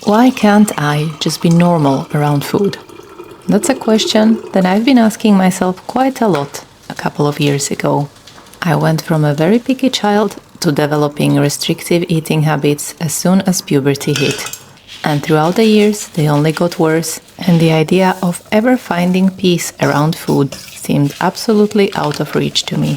Why can't I just be normal around food? That's a question that I've been asking myself quite a lot a couple of years ago. I went from a very picky child to developing restrictive eating habits as soon as puberty hit. And throughout the years, they only got worse, and the idea of ever finding peace around food seemed absolutely out of reach to me.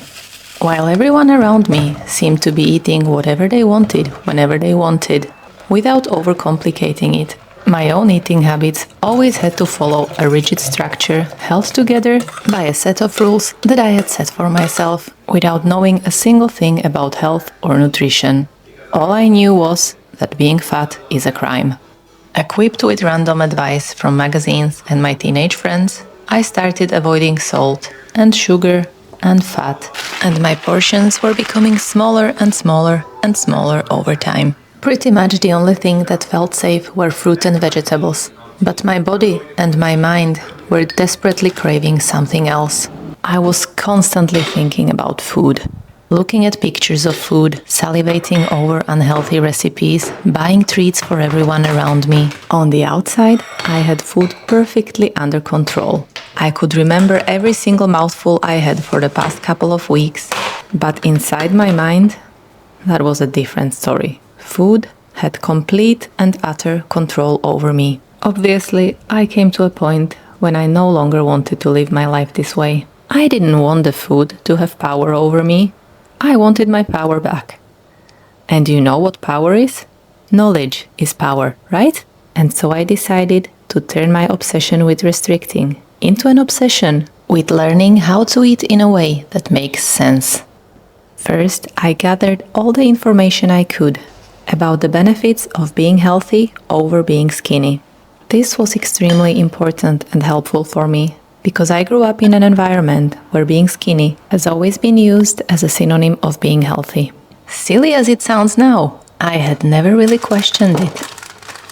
While everyone around me seemed to be eating whatever they wanted, whenever they wanted, without overcomplicating it, my own eating habits always had to follow a rigid structure held together by a set of rules that I had set for myself without knowing a single thing about health or nutrition. All I knew was that being fat is a crime. Equipped with random advice from magazines and my teenage friends, I started avoiding salt and sugar and fat, and my portions were becoming smaller and smaller and smaller over time. Pretty much the only thing that felt safe were fruit and vegetables, but my body and my mind were desperately craving something else. I was constantly thinking about food, looking at pictures of food, salivating over unhealthy recipes, buying treats for everyone around me. On the outside, I had food perfectly under control. I could remember every single mouthful I had for the past couple of weeks, but inside my mind, that was a different story. Food had complete and utter control over me. Obviously, I came to a point when I no longer wanted to live my life this way. I didn't want the food to have power over me. I wanted my power back. And you know what power is? Knowledge is power, right? And so I decided to turn my obsession with restricting into an obsession with learning how to eat in a way that makes sense. First, I gathered all the information I could about the benefits of being healthy over being skinny. This was extremely important and helpful for me because I grew up in an environment where being skinny has always been used as a synonym of being healthy. Silly as it sounds now, I had never really questioned it.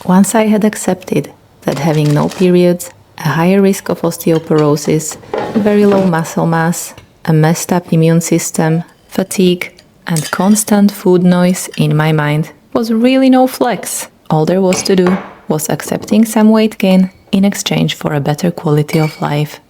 Once I had accepted that having no periods, a higher risk of osteoporosis, very low muscle mass, a messed up immune system, fatigue, and constant food noise in my mind was really no flex. All there was to do was accepting some weight gain in exchange for a better quality of life.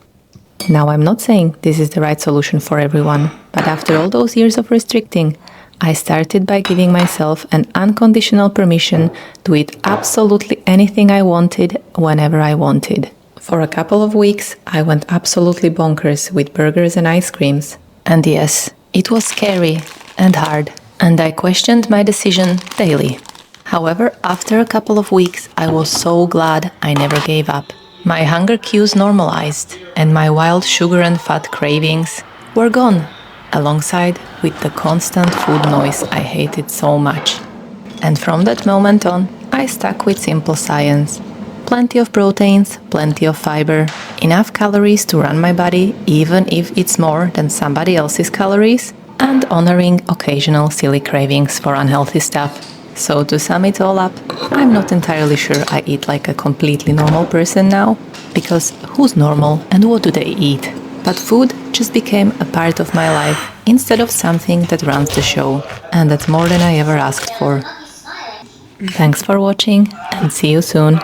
Now, I'm not saying this is the right solution for everyone, but after all those years of restricting, I started by giving myself an unconditional permission to eat absolutely anything I wanted whenever I wanted. For a couple of weeks, I went absolutely bonkers with burgers and ice creams. And yes, it was scary and hard, and I questioned my decision daily. However, after a couple of weeks, I was so glad I never gave up. My hunger cues normalized, and my wild sugar and fat cravings were gone, alongside with the constant food noise I hated so much. And from that moment on, I stuck with simple science. Plenty of proteins, plenty of fiber, enough calories to run my body even if it's more than somebody else's calories, and honoring occasional silly cravings for unhealthy stuff. So to sum it all up, I'm not entirely sure I eat like a completely normal person now, because who's normal and what do they eat? But food just became a part of my life instead of something that runs the show, and that's more than I ever asked for. Thanks for watching, and see you soon.